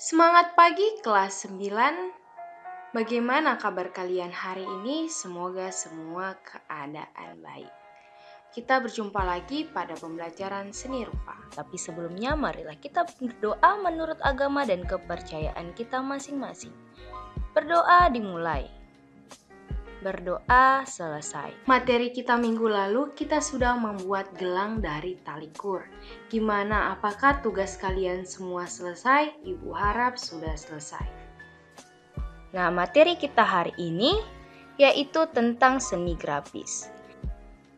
Semangat pagi kelas 9. Bagaimana kabar kalian hari ini? Semoga semua keadaan baik. Kita berjumpa lagi pada pembelajaran seni rupa. Tapi sebelumnya marilah kita berdoa menurut agama dan kepercayaan kita masing-masing. Berdoa dimulai. Berdoa selesai. Materi kita minggu lalu kita sudah membuat gelang dari tali kur. Gimana? Apakah tugas kalian semua selesai? Ibu harap sudah selesai. Nah, materi kita hari ini yaitu tentang seni grafis.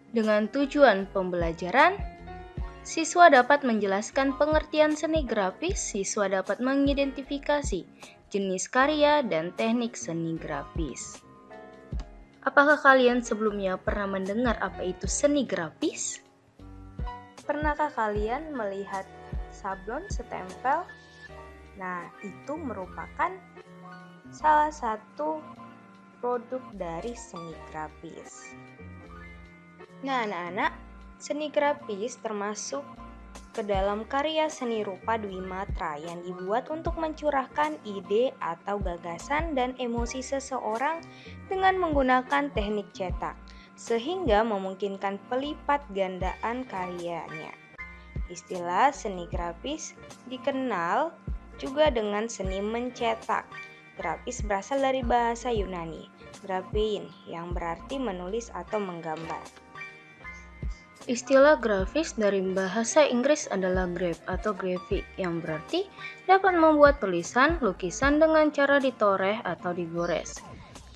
Dengan tujuan pembelajaran, siswa dapat menjelaskan pengertian seni grafis, siswa dapat mengidentifikasi jenis karya dan teknik seni grafis. Apakah kalian sebelumnya pernah mendengar apa itu seni grafis? Pernahkah kalian melihat sablon setempel? Nah, itu merupakan salah satu produk dari seni grafis. Nah, anak-anak, seni grafis termasuk ke dalam karya seni rupa Dwi Matra yang dibuat untuk mencurahkan ide atau gagasan dan emosi seseorang dengan menggunakan teknik cetak, sehingga memungkinkan pelipat gandaan karyanya. Istilah seni grafis dikenal juga dengan seni mencetak. Grafis berasal dari bahasa Yunani, graphein, yang berarti menulis atau menggambar. Istilah grafis dari bahasa Inggris adalah graph atau graphic yang berarti dapat membuat tulisan, lukisan dengan cara ditoreh atau digores.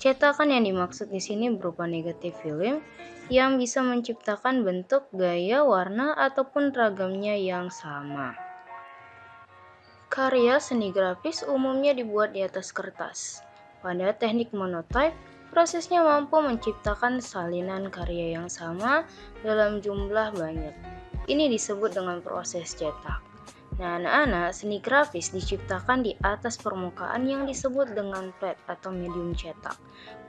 Cetakan yang dimaksud di sini berupa negatif film yang bisa menciptakan bentuk, gaya, warna ataupun ragamnya yang sama. Karya seni grafis umumnya dibuat di atas kertas. Pada teknik monotype, prosesnya mampu menciptakan salinan karya yang sama dalam jumlah banyak. Ini disebut dengan proses cetak. Nah, anak-anak, seni grafis diciptakan di atas permukaan yang disebut dengan plat atau medium cetak.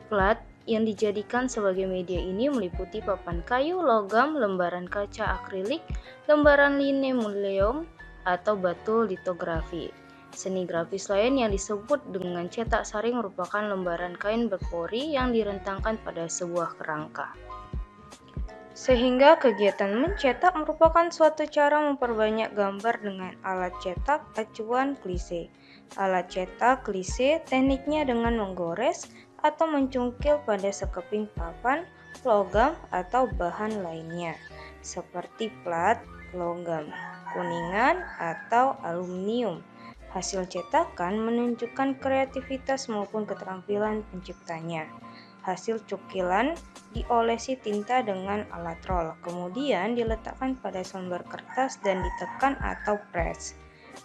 Plat yang dijadikan sebagai media ini meliputi papan kayu, logam, lembaran kaca akrilik, lembaran linoleum, atau batu litografi. Seni grafis lain yang disebut dengan cetak saring merupakan lembaran kain berpori yang direntangkan pada sebuah kerangka. Sehingga kegiatan mencetak merupakan suatu cara memperbanyak gambar dengan alat cetak acuan klise. Alat cetak klise tekniknya dengan menggores atau mencungkil pada sekeping papan, logam, atau bahan lainnya, seperti plat, logam, kuningan, atau aluminium. Hasil cetakan menunjukkan kreativitas maupun keterampilan penciptanya. Hasil cukilan diolesi tinta dengan alat roll, kemudian diletakkan pada selembar kertas dan ditekan atau press.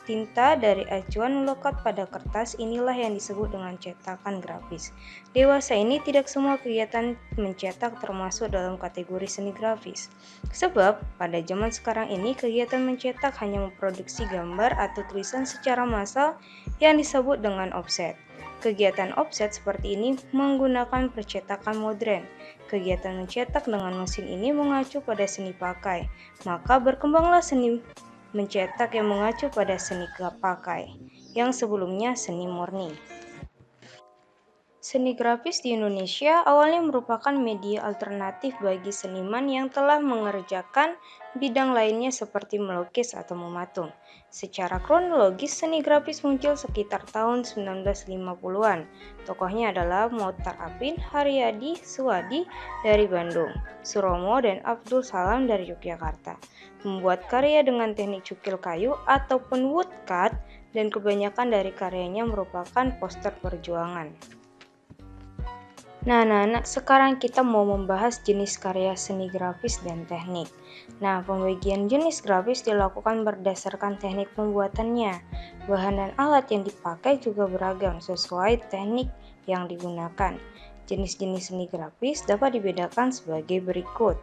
Tinta dari acuan melekat pada kertas, inilah yang disebut dengan cetakan grafis. Dewasa ini tidak semua kegiatan mencetak termasuk dalam kategori seni grafis. Sebab pada zaman sekarang ini kegiatan mencetak hanya memproduksi gambar atau tulisan secara massal yang disebut dengan offset. Kegiatan offset seperti ini menggunakan percetakan modern. Kegiatan mencetak dengan mesin ini mengacu pada seni pakai, maka berkembanglah seni mencetak yang mengacu pada seni pakai, yang sebelumnya seni murni. Seni grafis di Indonesia awalnya merupakan media alternatif bagi seniman yang telah mengerjakan bidang lainnya seperti melukis atau mematung. Secara kronologis, seni grafis muncul sekitar tahun 1950-an. Tokohnya adalah Mochtar Apin, Haryadi Suwadi dari Bandung, Suromo, dan Abdul Salam dari Yogyakarta. Membuat karya dengan teknik cukil kayu ataupun woodcut, dan kebanyakan dari karyanya merupakan poster perjuangan. Nah, anak-anak, sekarang kita mau membahas jenis karya seni grafis dan teknik. Nah, pembagian jenis grafis dilakukan berdasarkan teknik pembuatannya. Bahan dan alat yang dipakai juga beragam sesuai teknik yang digunakan. Jenis-jenis seni grafis dapat dibedakan sebagai berikut.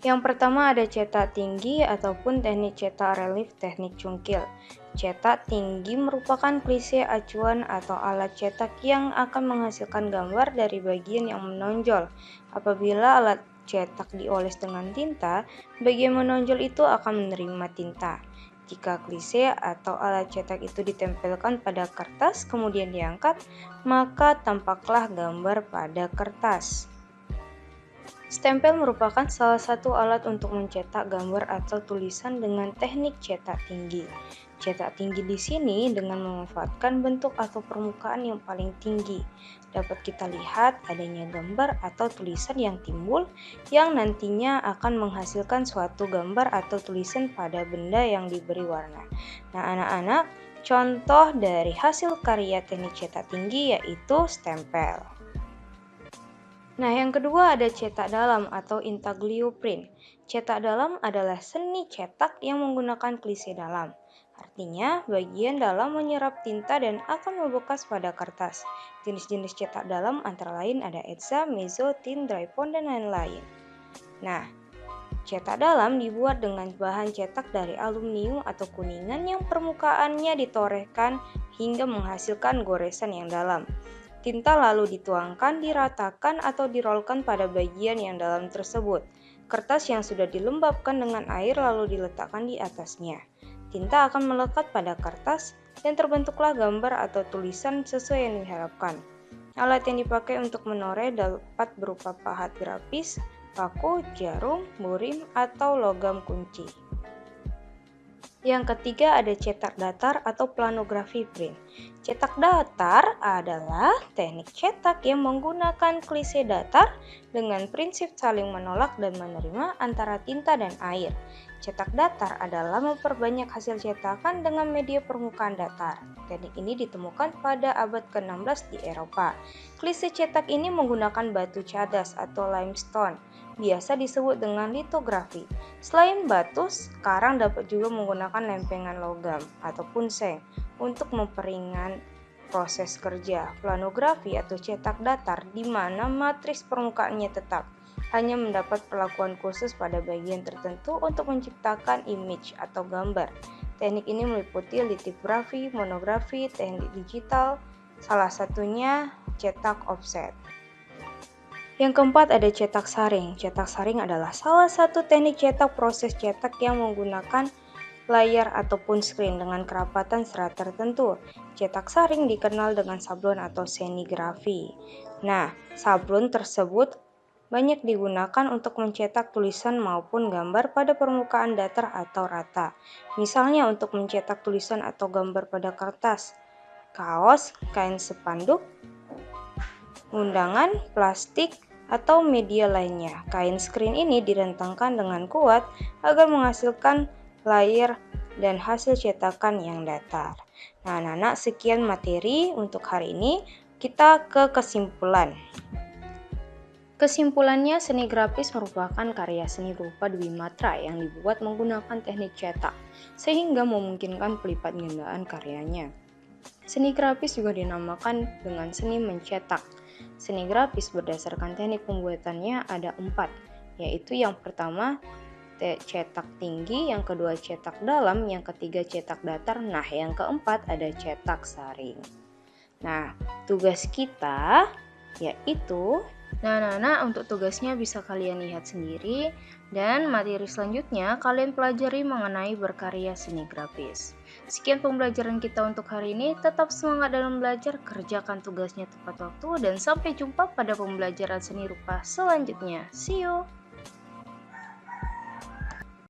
Yang pertama ada cetak tinggi ataupun teknik cetak relief teknik cungkil. Cetak tinggi merupakan klise acuan atau alat cetak yang akan menghasilkan gambar dari bagian yang menonjol. Apabila alat cetak dioles dengan tinta, bagian menonjol itu akan menerima tinta. Jika klise atau alat cetak itu ditempelkan pada kertas kemudian diangkat, maka tampaklah gambar pada kertas. Stempel merupakan salah satu alat untuk mencetak gambar atau tulisan dengan teknik cetak tinggi. Cetak tinggi di sini dengan memanfaatkan bentuk atau permukaan yang paling tinggi. Dapat kita lihat adanya gambar atau tulisan yang timbul yang nantinya akan menghasilkan suatu gambar atau tulisan pada benda yang diberi warna. Nah, anak-anak, contoh dari hasil karya teknik cetak tinggi yaitu stempel. Nah, yang kedua ada cetak dalam atau intaglio print. Cetak dalam adalah seni cetak yang menggunakan klise dalam. Artinya, bagian dalam menyerap tinta dan akan membekas pada kertas. Jenis-jenis cetak dalam antara lain ada Eza, Mezzo, Thin, Drypon, dan lain-lain. Nah, cetak dalam dibuat dengan bahan cetak dari aluminium atau kuningan yang permukaannya ditorehkan hingga menghasilkan goresan yang dalam. Tinta lalu dituangkan, diratakan, atau dirolkan pada bagian yang dalam tersebut. Kertas yang sudah dilembabkan dengan air lalu diletakkan di atasnya. Tinta akan melekat pada kertas dan terbentuklah gambar atau tulisan sesuai yang diharapkan. Alat yang dipakai untuk menoreh dapat berupa pahat grafis, paku, jarum, burim, atau logam kunci. Yang ketiga ada cetak datar atau planografi print. Cetak datar adalah teknik cetak yang menggunakan klise datar dengan prinsip saling menolak dan menerima antara tinta dan air. Cetak datar adalah memperbanyak hasil cetakan dengan media permukaan datar. Teknik ini ditemukan pada abad ke-16 di Eropa. Klise cetak ini menggunakan batu cadas atau limestone, biasa disebut dengan litografi. Selain batu, sekarang dapat juga menggunakan lempengan logam ataupun seng untuk memperingan proses kerja. Planografi atau cetak datar di mana matris permukaannya tetap, hanya mendapat perlakuan khusus pada bagian tertentu untuk menciptakan image atau gambar. Teknik ini meliputi litografi, monografi, teknik digital, salah satunya cetak offset. Yang keempat ada cetak saring. Cetak saring adalah salah satu teknik cetak proses cetak yang menggunakan layar ataupun screen dengan kerapatan serat tertentu. Cetak saring dikenal dengan sablon atau senigrafi. Nah, sablon tersebut banyak digunakan untuk mencetak tulisan maupun gambar pada permukaan datar atau rata. Misalnya untuk mencetak tulisan atau gambar pada kertas, kaos, kain spanduk, undangan, plastik, atau media lainnya. Kain screen ini direntangkan dengan kuat agar menghasilkan layar dan hasil cetakan yang datar. Nah, anak-anak, sekian materi untuk hari ini. Kita ke kesimpulan. Kesimpulannya, seni grafis merupakan karya seni berupa Dwi Matra yang dibuat menggunakan teknik cetak, sehingga memungkinkan pelipat gandaan karyanya. Seni grafis juga dinamakan dengan seni mencetak. Seni grafis berdasarkan teknik pembuatannya ada 4, yaitu yang pertama cetak tinggi, yang kedua cetak dalam, yang ketiga cetak datar, nah yang keempat ada cetak saring. Nah, tugas kita yaitu Nah, untuk tugasnya bisa kalian lihat sendiri dan materi selanjutnya kalian pelajari mengenai berkarya seni grafis. Sekian pembelajaran kita untuk hari ini. Tetap semangat dalam belajar, kerjakan tugasnya tepat waktu dan sampai jumpa pada pembelajaran seni rupa selanjutnya. See you!